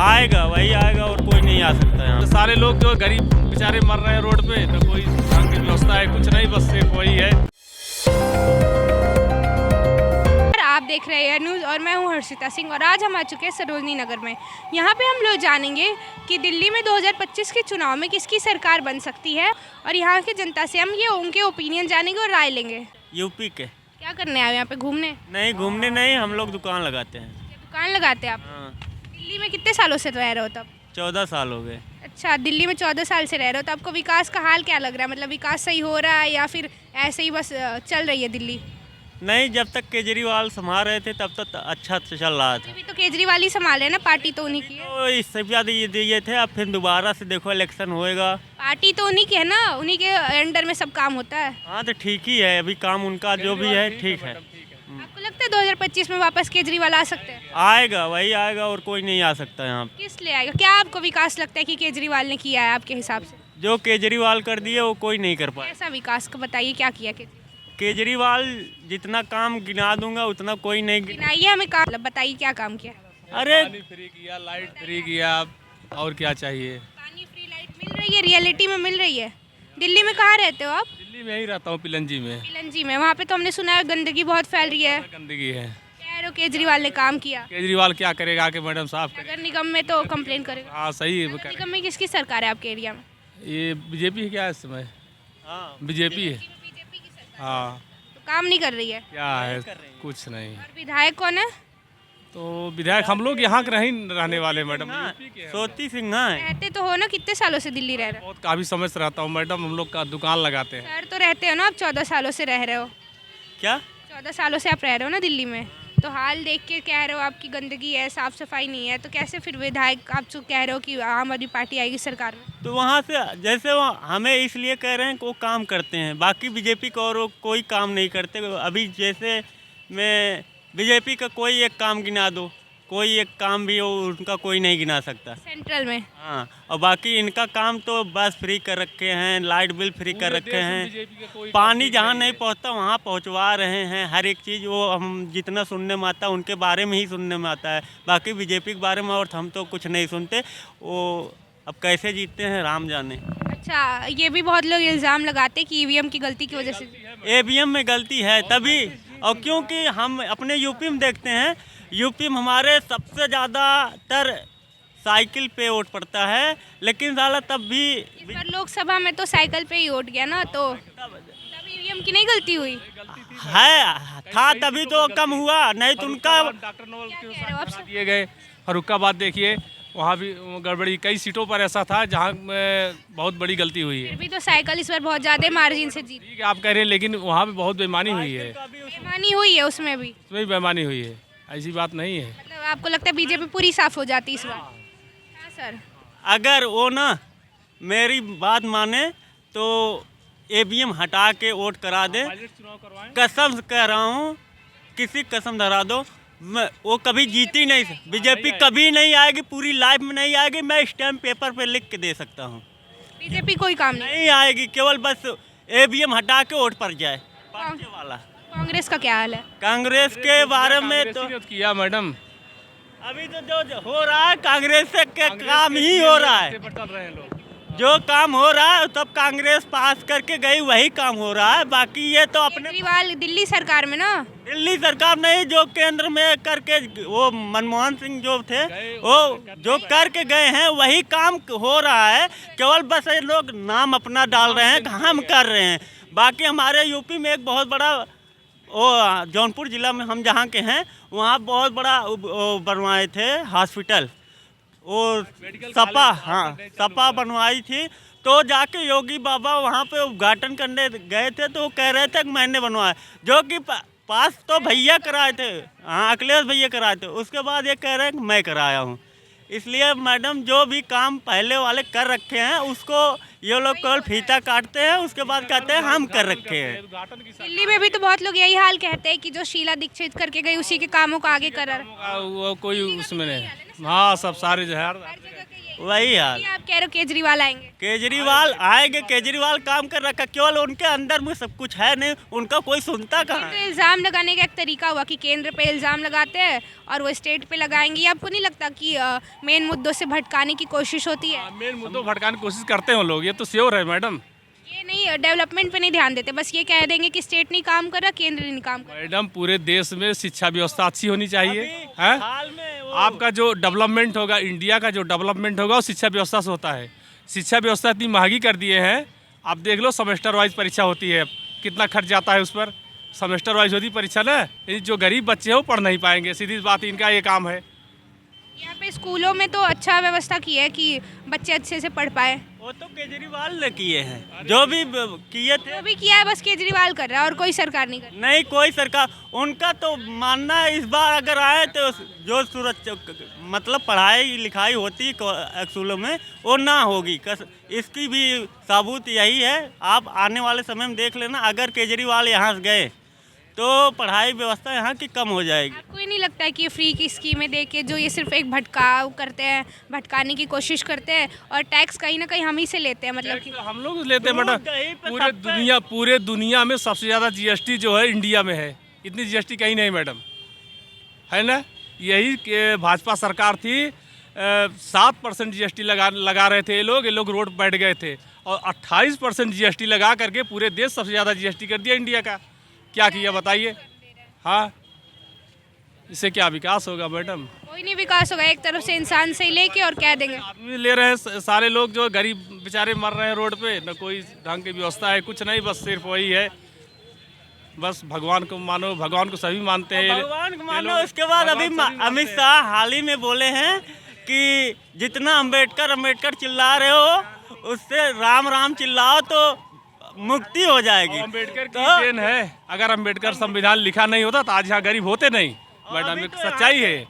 आएगा वही आएगा और कोई नहीं आ सकता यहाँ। तो सारे लोग जो गरीब बेचारे मर रहे हैं रोड पे, तो कोई काम की व्यवस्था है कुछ नहीं, बस सिर्फ वही है। आप देख रहे हैं न्यूज़ और मैं हूं हर्षिता सिंह और आज हम आ चुके हैं सरोजनी नगर में। यहां पे हम लोग जानेंगे कि दिल्ली में 2025 के चुनाव में किसकी सरकार बन सकती है और यहां की जनता से हम ये उनके ओपिनियन जानेंगे और राय लेंगे। यूपी के। क्या करने आए यहाँ पे? घूमने? नहीं घूमने नहीं, हम लोग दुकान लगाते हैं। दुकान लगाते हैं आप? हाँ। दिल्ली में कितने सालों से रह रहे हो तब? 14 साल हो गए। अच्छा, दिल्ली में 14 साल से रह रहे हो तो आपको विकास का हाल क्या लग रहा है? मतलब विकास सही हो रहा है या फिर ऐसे ही बस चल रही है दिल्ली? नहीं, जब तक केजरीवाल संभाल रहे थे तब तक अच्छा चल रहा था। अभी तो केजरीवाल ही संभाल रहे हैं ना, पार्टी तो उन्हीं की है। तो इससे ज़्यादा ये दिए थे, अब फिर दोबारा से देखो इलेक्शन होएगा। पार्टी तो उन्हीं की है ना, उन्हीं के अंडर में सब काम होता है। हाँ तो ठीक ही है, अभी काम उनका जो भी है ठीक है। आपको लगता है 2025 में वापस केजरीवाल आ सकते हैं? आएगा वही आएगा और कोई नहीं आ सकता यहाँ। किस लिए आएगा? क्या आपको विकास लगता है कि केजरीवाल ने किया है आपके हिसाब से? जो केजरीवाल कर दिए वो कोई नहीं कर पाए। ऐसा विकास का बताइए, क्या किया केजरीवाल जितना काम गिना दूंगा उतना कोई नहीं गिनाइए हमें काम, मतलब बताइए क्या काम किया। अरे पानी फ्री किया, लाइट फ्री किया, और क्या चाहिए। पानी फ्री, लाइट मिल रही है, रियलिटी में मिल रही है। दिल्ली में कहाँ रहते हो आप? दिल्ली में ही रहता हूँ, पिलंजी में। पिलंजी में? वहाँ पे तो हमने सुना है गंदगी बहुत फैल रही है। गंदगी है। कह रहे हो केजरीवाल ने काम किया? केजरीवाल क्या करेगा आके मैडम साहब? नगर निगम में तो कंप्लेन करेगा। हाँ सही है। नगर निगम में किसकी सरकार है आपके एरिया में? ये बीजेपी है क्या इस समय? हाँ बीजेपी है। बीजेपी की सरकार हाँ तो काम नहीं कर रही है। क्या है, कुछ नहीं। और विधायक कौन है? तो विधायक हम लोग यहाँ के नहीं रहने वाले मैडम, सोती सिन्हा है। रहते तो हो ना, कितने सालों से दिल्ली रह रहे हो? बहुत काफ़ी समय से रहता हूँ मैडम, हम लोग का दुकान लगाते हैं। शहर तो रहते हो ना आप, 14 सालों से रह रहे हो। क्या 14 सालों से आप रह रहे हो ना दिल्ली में, तो हाल देख के कह रहे हो आपकी गंदगी है, साफ सफाई नहीं है, तो कैसे फिर विधायक आप जो कह रहे हो कि आम आदमी पार्टी आएगी सरकार में? तो वहाँ से जैसे वो हमें इसलिए कह रहे हैं कि वो काम करते हैं, बाकी बीजेपी का और वो कोई काम नहीं करते। अभी जैसे मैं बीजेपी का कोई एक काम गिना दो, कोई एक काम भी हो उनका कोई नहीं गिना सकता सेंट्रल में। हाँ, और बाकी इनका काम तो बस फ्री कर रखे हैं, लाइट बिल फ्री कर रखे हैं, पानी जहाँ नहीं पहुँचता वहाँ पहुँचवा रहे हैं। हर एक चीज़ वो हम जितना सुनने में आता है उनके बारे में ही सुनने में आता है, बाकी बीजेपी के बारे में और हम तो कुछ नहीं सुनते। वो अब कैसे जीतते हैं राम जाने। अच्छा, ये भी बहुत लोग इल्ज़ाम लगाते कि ईवीएम की गलती की वजह से। ईवीएम में गलती है तभी, और क्योंकि हम अपने यूपी में देखते हैं, यूपी में हमारे सबसे ज़्यादातर साइकिल पे वोट पड़ता है, लेकिन साला तब भी इस बार लोकसभा में तो साइकिल पे ही वोट गया ना, तो तब ईवीएम की नहीं गलती हुई है था तभी तो कम हुआ, नहीं तो उनका डॉक्टर नोबल के साथ दिए गए। फर्रुखाबाद देखिए, वहाँ भी गड़बड़ी, कई सीटों पर ऐसा था जहाँ बहुत बड़ी गलती हुई है। फिर भी तो साइकिल इस बार बहुत ज़्यादा मार्जिन से जीती। ठीक है आप कह रहे हैं, लेकिन वहाँ भी बहुत बेईमानी हुई है। बेईमानी हुई है उसमें भी? उसमें भी बेईमानी हुई है, ऐसी बात नहीं है। मतलब आपको लगता है बीजेपी पूरी साफ हो जाती इस बार? हाँ सर। अगर वो ना मेरी बात माने तो ईवीएम हटा के वोट करा दे, कसम से कह रहा हूँ, किसी कसम धरा दो, वो कभी जीती नहीं, बीजेपी कभी नहीं आएगी, पूरी लाइफ में नहीं आएगी। मैं स्टैम्प पेपर पे लिख के दे सकता हूँ, बीजेपी कोई काम नहीं आएगी, केवल बस ईवीएम हटा के वोट पड़ जाए पर्चे वाला। कांग्रेस का क्या हाल है? कांग्रेस के बारे में तो किया मैडम, अभी तो जो हो रहा है कांग्रेस से काम ही हो रहा है, जो काम हो रहा है तब कांग्रेस पास करके गई वही काम हो रहा है। बाकी ये तो अपने केजरीवाल दिल्ली सरकार में ना, दिल्ली सरकार नहीं, जो केंद्र में करके वो मनमोहन सिंह जो थे वो जो करके गए हैं वही काम हो रहा है, केवल बस ये लोग नाम अपना डाल रहे हैं, हम कर रहे हैं। बाकी हमारे यूपी में एक बहुत बड़ा वो जौनपुर जिला में हम जहाँ के हैं वहाँ बहुत बड़ा बनवाए थे हॉस्पिटल, वो सपा, हाँ सपा बनवाई थी, तो जाके योगी बाबा वहाँ पे उद्घाटन करने गए थे तो वो कह रहे थे कि मैंने बनवाया, जो कि पास तो भैया कराए थे, हाँ अखिलेश भैया कराए थे, उसके बाद ये कह रहे हैं कि मैं कराया हूँ। इसलिए मैडम जो भी काम पहले वाले कर रखे हैं उसको ये लोग केवल फीता काटते हैं, उसके बाद कहते हैं हम कर रखे हैं। दिल्ली में भी तो बहुत लोग यही हाल कहते हैं कि जो शीला दीक्षित करके गई उसी के कामों को आगे कर रहा है। वो कोई उसमें नहीं। हाँ सब सारे जो है वही हाल। ये आप कह रहे हो केजरीवाल आएंगे? केजरीवाल आएंगे, केजरीवाल काम कर रखा, केवल उनके अंदर में सब कुछ है नहीं, उनका कोई सुनता कहाँ तो है। इल्ज़ाम लगाने का एक तरीका हुआ कि केंद्र पे इल्ज़ाम लगाते हैं और वो स्टेट पे लगाएंगे। ये आपको नहीं लगता कि मेन मुद्दों से भटकाने की कोशिश होती है? मेन मुद्दों भटकाने की कोशिश करते हैं लोग, ये तो श्योर है मैडम। ये नहीं, डेवलपमेंट पे नहीं ध्यान देते, बस ये कह देंगे कि स्टेट नहीं काम कर रहा, केंद्र नहीं काम कर मैडम पूरे देश में शिक्षा व्यवस्था अच्छी होनी चाहिए है। हाल में वो आपका जो डेवलपमेंट होगा, इंडिया का जो डेवलपमेंट होगा वो शिक्षा व्यवस्था से होता है। शिक्षा व्यवस्था इतनी महंगी कर दिए हैं, आप देख लो सेमेस्टर वाइज परीक्षा होती है, कितना खर्च जाता है उस पर। सेमेस्टर वाइज होती परीक्षा ना, ये जो गरीब बच्चे हैं वो पढ़ नहीं पाएंगे, सीधी बात इनका ये काम है। यहाँ पे स्कूलों में तो अच्छा व्यवस्था की है कि बच्चे अच्छे से पढ़ पाए। वो तो केजरीवाल ने किए हैं, जो भी किए थे। जो भी किया है बस केजरीवाल कर रहा है और कोई सरकार नहीं कर रही। नहीं, कोई सरकार, उनका तो मानना है इस बार अगर आए तो जो मतलब पढ़ाई लिखाई होती स्कूलों में वो ना होगी। इसकी भी सबूत यही है, आप आने वाले समय में देख लेना, अगर केजरीवाल यहाँ से गए तो पढ़ाई व्यवस्था यहाँ की कम हो जाएगी। आपको ही नहीं लगता है कि ये फ्री की स्कीमें दे के जो ये सिर्फ एक भटकाव करते हैं, भटकाने की कोशिश करते हैं और टैक्स कहीं ना कहीं हम ही से लेते हैं, मतलब कि हम लोग लेते हैं मैडम। दूध, दही पे पूरे सब पे। पूरे दुनिया में सबसे ज़्यादा जीएसटी जो है इंडिया में है, इतनी जीएसटी कहीं नहीं मैडम, है ना। यही भाजपा सरकार थी, 7% जीएसटी लगा रहे थे ये लोग रोड बैठ गए थे और 28% जीएसटी लगा करके पूरे देश सबसे ज़्यादा जीएसटी कर दिया इंडिया का। क्या किया बताइए? हाँ, इससे क्या विकास होगा मैडम? कोई नहीं विकास होगा, एक तरफ से इंसान से ही लेके और कह देंगे। आदमी ले रहे हैं सारे लोग, जो गरीब बेचारे मर रहे हैं रोड पे, न कोई ढंग की व्यवस्था है, कुछ नहीं, बस सिर्फ वही है, बस भगवान को मानो, भगवान को सभी मानते हैं। भगवान को मानो। उसके बाद अभी अमित शाह हाल ही में बोले हैं कि जितना अम्बेडकर चिल्ला रहे हो उससे राम राम चिल्लाओ तो मुक्ति हो जाएगी। अम्बेडकर की देन है, अगर अम्बेडकर संविधान लिखा नहीं होता तो आज यहाँ गरीब होते नहीं मैडम, एक सच्चाई है।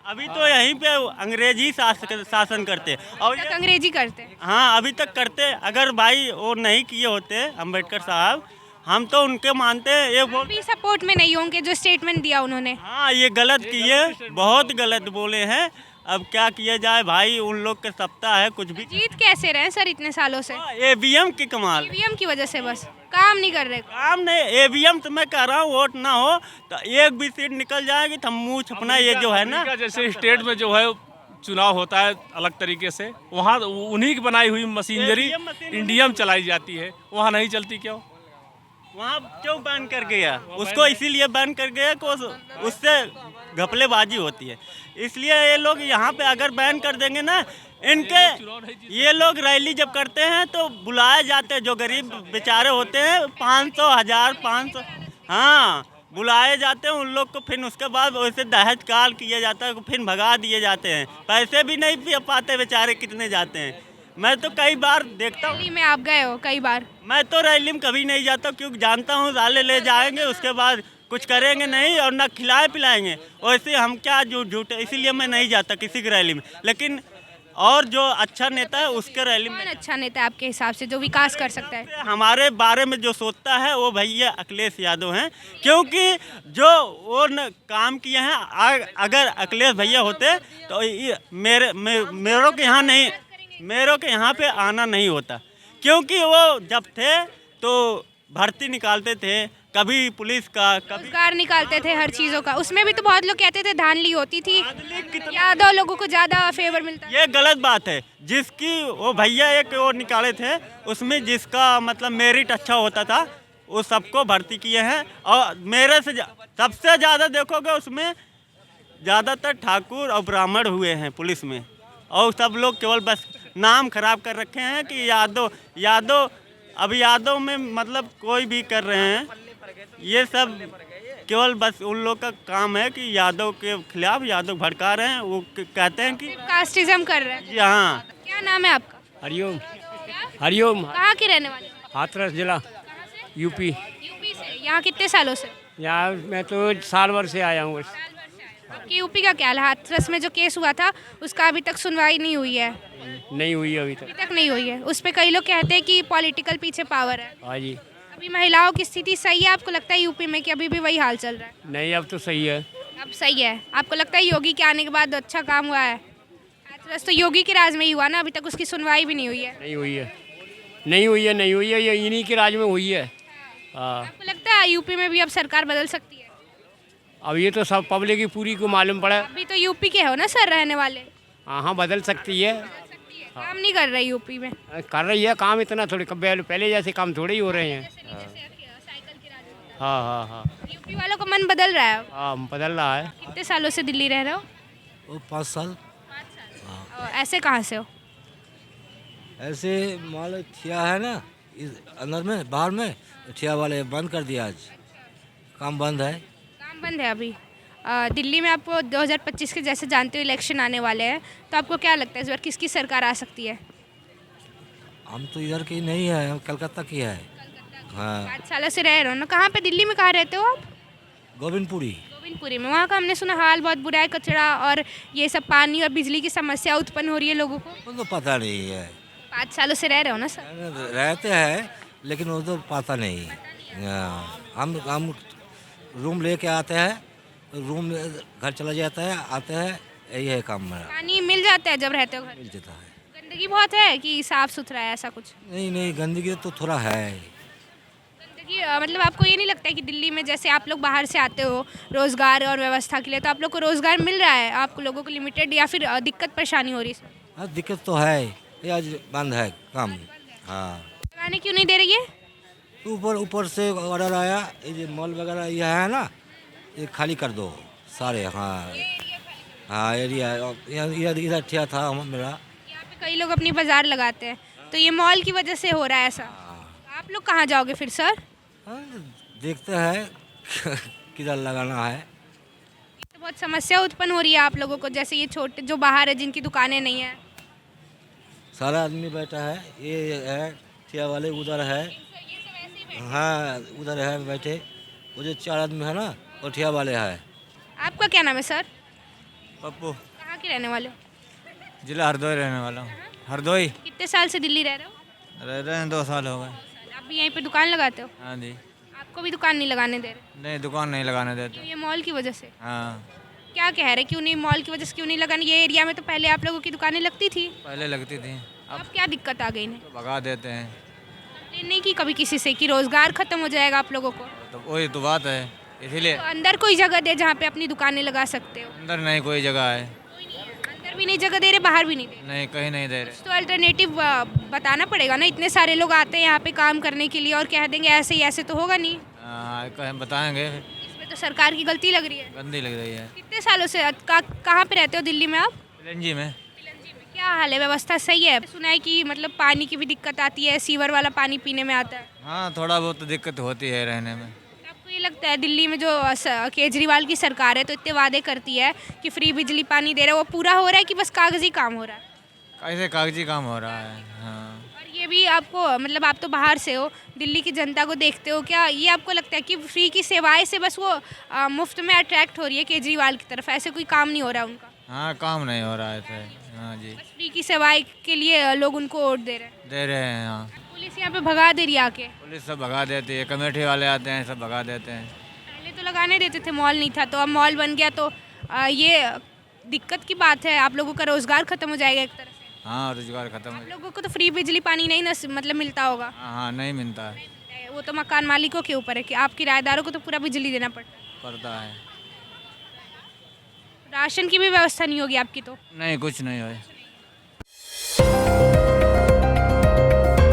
अभी तो यहीं पे अंग्रेजी शासन करते और तक अंग्रेजी करते हैं। हाँ, अभी तक करते। अगर भाई वो नहीं किए होते अम्बेडकर साहब, हम तो उनके मानते हैं। ये बोल भी सपोर्ट में नहीं होंगे जो स्टेटमेंट दिया उन्होंने। हाँ, ये गलत किए, बहुत गलत बोले हैं। अब क्या किया जाए भाई, उन लोग के सत्ता है, कुछ भी। जीत कैसे रहे सर इतने सालों से? ईवीएम की कमाल, ईवीएम की वजह से, बस काम नहीं कर रहे। काम नहीं, ईवीएम तो मैं कह रहा हूँ, वोट ना हो तो एक भी सीट निकल जाएगी तो हम मुँह छपना, ये जो है ना। जैसे स्टेट में जो है चुनाव होता है अलग तरीके से, वहाँ उन्हीं की बनाई हुई मशीनरी इंडिया में चलाई जाती है, वहाँ नहीं चलती क्यों? वहाँ क्यों बैन कर गया? उसको इसीलिए बैन कर गया कि उससे घपलेबाजी होती है, इसलिए ये लोग यहाँ पे अगर बैन कर देंगे ना, इनके ये लोग रैली जब करते हैं तो बुलाए जाते हैं, जो गरीब बेचारे होते हैं 500, 1000, 500, हाँ बुलाए जाते हैं उन लोग को। फिर उसके बाद वैसे दहेज काल किया जाता है, फिर भगा दिए जाते हैं, पैसे भी नहीं पी पाते बेचारे, कितने जाते हैं। मैं तो कई बार देखता हूँ। रैली में आप गए हो कई बार? मैं तो रैली में कभी नहीं जाता, क्योंकि जानता हूँ साले ले जाएंगे, उसके बाद कुछ करेंगे नहीं और ना खिलाए पिलाएंगे, वैसे हम क्या झूठ, इसीलिए मैं नहीं जाता किसी की रैली में। लेकिन और जो अच्छा नेता है उसके रैली में। कौन अच्छा नेता है आपके हिसाब से जो विकास कर सकता है? हमारे बारे में जो सोचता है वो भैया अखिलेश यादव हैं, क्योंकि जो वो काम किए हैं, अगर अखिलेश भैया होते तो मेरों के यहाँ नहीं, मेरों के यहाँ पे आना नहीं होता, क्योंकि वो जब थे तो भर्ती निकालते थे, कभी पुलिस का, कभी रोजगार निकालते थे हर चीज़ों का। उसमें भी तो बहुत लोग कहते थे धांधली होती थी, यादव लोगों को ज़्यादा फेवर मिलता। ये गलत बात है। जिसकी वो भैया एक वो निकाले थे, उसमें जिसका मतलब मेरिट अच्छा होता था वो सबको भर्ती किए हैं, और मेरे से सबसे ज़्यादा देखोगे उसमें ज़्यादातर ठाकुर और ब्राह्मण हुए हैं पुलिस में, और सब लोग केवल बस नाम खराब कर रखे हैं कि यादव अब यादव में मतलब कोई भी कर रहे हैं, ये सब केवल बस उन लोग का काम है कि यादव के खिलाफ यादव भड़का रहे हैं, वो कहते हैं कि कास्टिज्म कर रहे हैं। जी हाँ। क्या नाम है आपका? हरिओम। हरिओम। कहाँ के रहने वाले? हाथरस जिला, यूपी। यूपी से। यहाँ कितने सालों से? यहाँ मैं तो साल भर से आया हूँ बस। आपकी यूपी का क्या हाल? हाथरस में जो केस हुआ था उसका अभी तक सुनवाई नहीं हुई है। नहीं हुई अभी तक। अभी तक नहीं हुई है। उस पर कई लोग कहते हैं कि पॉलिटिकल पीछे पावर है। हाँ जी। अभी महिलाओं की स्थिति सही है आपको लगता है यूपी में, कि अभी भी वही हाल चल रहा है? नहीं, अब तो सही है। अब सही है। आपको लगता है योगी के आने के बाद अच्छा काम हुआ है? बस तो योगी के राज में ही हुआ ना, अभी तक उसकी सुनवाई भी नहीं हुई है। नहीं हुई है, नहीं हुई है, नहीं हुई है, ये इन्हीं के राज में हुई है। हाँ, आपको लगता है यूपी में भी अब सरकार बदल सकती है? अब ये तो सब पब्लिक की पूरी को मालूम पड़ा। अभी तो यूपी के हो ना सर रहने वाले। हाँ हाँ, बदल सकती है। काम नहीं कर रहे यूपी में। कर रही है काम, इतना थोड़ी पहले जैसे काम थोड़े ही हो रहे हैं। हाँ हाँ हाँ यूपी वालों का मन बदल रहा है। हाँ, बदल रहा है। कितने सालों से दिल्ली रह रहे हो? वो 5 साल। और ऐसे कहाँ से हो? ऐसे मान ठिया है ना, इस अंदर में बाहर में, ठिया वाले बंद कर दिया, आज काम बंद है। काम बंद है अभी। दिल्ली में आपको 2025 के जैसे जानते हो इलेक्शन आने वाले हैं, तो आपको क्या लगता है इस बार किसकी सरकार आ सकती है? हम तो इधर की नहीं है, हम कलकत्ता की है। हाँ, 5 सालों से रह रहे हो ना। कहाँ पे दिल्ली में कहाँ रहते हो आप? गोविंदपुरी। गोविंदपुरी में। वहाँ का हमने सुना हाल बहुत बुरा है, कचरा और ये सब पानी और बिजली की समस्या उत्पन्न हो रही है लोगों को। वो तो पता नहीं है, 5 सालों से रह रहे हो ना सर? रहते हैं लेकिन वो तो पता नहीं। हाँ, हम रूम लेके आते हैं, रूम घर चला जाता है, आते हैं, यही है काम मेरा। पानी मिल जाता है जब रहते हो घर? मिल जाता है। गंदगी बहुत है कि साफ सुथरा है, ऐसा कुछ? नहीं नहीं, गंदगी तो थोड़ा है। गंदगी मतलब आपको ये नहीं लगता है कि दिल्ली में जैसे आप लोग बाहर से आते हो रोजगार और व्यवस्था के लिए, तो आप लोग को रोजगार मिल रहा है, आप लोगों को लिमिटेड या फिर दिक्कत परेशानी हो रही है? हाँ, दिक्कत तो है, ये आज बंद है काम। हाँ, लगाने क्यों नहीं दे रही है? ऊपर से ऑर्डर आया, ये जो मॉल वगैरह ये है ना, ये खाली कर दो सारे। हाँ हाँ, एरिया इधर ठिया था मेरा। यहाँ पे कई लोग अपनी बाजार लगाते हैं, तो ये मॉल की वजह से हो रहा है ऐसा। आप लोग कहाँ जाओगे फिर सर? हाँ, देखते हैं किधर लगाना है। तो बहुत समस्या उत्पन्न हो रही है आप लोगों को, जैसे ये छोटे जो बाहर है जिनकी दुकानें नहीं है। सारा आदमी बैठा है, ये है ठिया वाले उधर है। हाँ, उधर है बैठे, वो जो 4 आदमी है ना, वो ठिया वाले है। आपका क्या नाम है सर? पप्पू, कहाँ के रहने वाले हो? जिला हरदोई रहने वाला हूँ। हरदोई कितने साल से दिल्ली रह रहे हो? रह रहे हैं, 2 साल हो गए। आप भी यहीं पे दुकान लगाते हो? हाँ जी। आपको भी दुकान नहीं लगाने दे रहे? नहीं, दुकान नहीं लगाने देते। ये मॉल की वजह से? हाँ, क्या कह रहे, क्यों नहीं मॉल की वजह से क्यों नहीं लगाने? ये एरिया में तो पहले आप लोगों की दुकानें लगती थी, पहले लगती थी, अब क्या दिक्कत आ गई इन्हें? तो भगा देते हैं। कंप्लेन नहीं की कभी किसी से कि रोजगार खत्म हो जाएगा आप लोगों को? तो वही तो बात है, इसीलिए तो अंदर कोई जगह दे जहाँ पे अपनी दुकानें लगा सकते हो? अंदर नहीं कोई जगह है। अंदर भी नहीं जगह दे रहे, बाहर भी नहीं दे रहे? नहीं, कहीं नहीं दे रहे। तो अल्टरनेटिव बताना पड़ेगा ना, इतने सारे लोग आते हैं यहाँ पे काम करने के लिए और कह देंगे ऐसे ही, ऐसे तो होगा नहीं। हाँ, कहीं बताएंगे, इसमें तो सरकार की गलती लग रही है। गंदी लग रही है। कितने सालों से कहाँ पे रहते हो दिल्ली में आप? पिलंजी में। क्या हाल है, व्यवस्था सही है? सुना है कि मतलब पानी की भी दिक्कत आती है, सीवर वाला पानी पीने में आता है। हाँ, थोड़ा बहुत तो दिक्कत होती है रहने में। तो आपको ये लगता है दिल्ली में जो केजरीवाल की सरकार है तो इतने वादे करती है कि फ्री बिजली पानी दे रहा है, वो पूरा हो रहा है कि बस कागजी काम हो रहा है? कैसे कागजी काम हो रहा है। हाँ, और ये भी आपको मतलब आप तो बाहर से हो, दिल्ली की जनता को देखते हो, क्या ये आपको लगता है कि फ्री की सेवाएं से बस वो मुफ्त में अट्रैक्ट हो रही है केजरीवाल की तरफ, ऐसे कोई काम नहीं हो रहा उनका? हाँ, काम नहीं हो रहा है ऐसे। हाँ जी, बस फ्री की सेवाएं के लिए लोग उनको वोट दे रहे हैं। दे रहे हैं। हाँ, पुलिस यहाँ पे भगा दे रही है आके। पुलिस सब भगा देती है, कमेटी वाले आते हैं, सब भगा देते हैं। पहले तो लगाने देते थे, मॉल नहीं था, तो अब मॉल बन गया, तो ये दिक्कत की बात है, आप लोगों का रोजगार खत्म हो जाएगा एक तरह से। हाँ, रोजगार खत्म हो आप लोगों को तो फ्री बिजली पानी नहीं मतलब मिलता होगा। हाँ हाँ, नहीं मिलता है। वो तो मकान मालिकों के ऊपर है कि आप किराएदारों को तो पूरा बिजली देना पड़ता है। राशन की भी व्यवस्था नहीं होगी आपकी तो? नहीं, कुछ नहीं हो।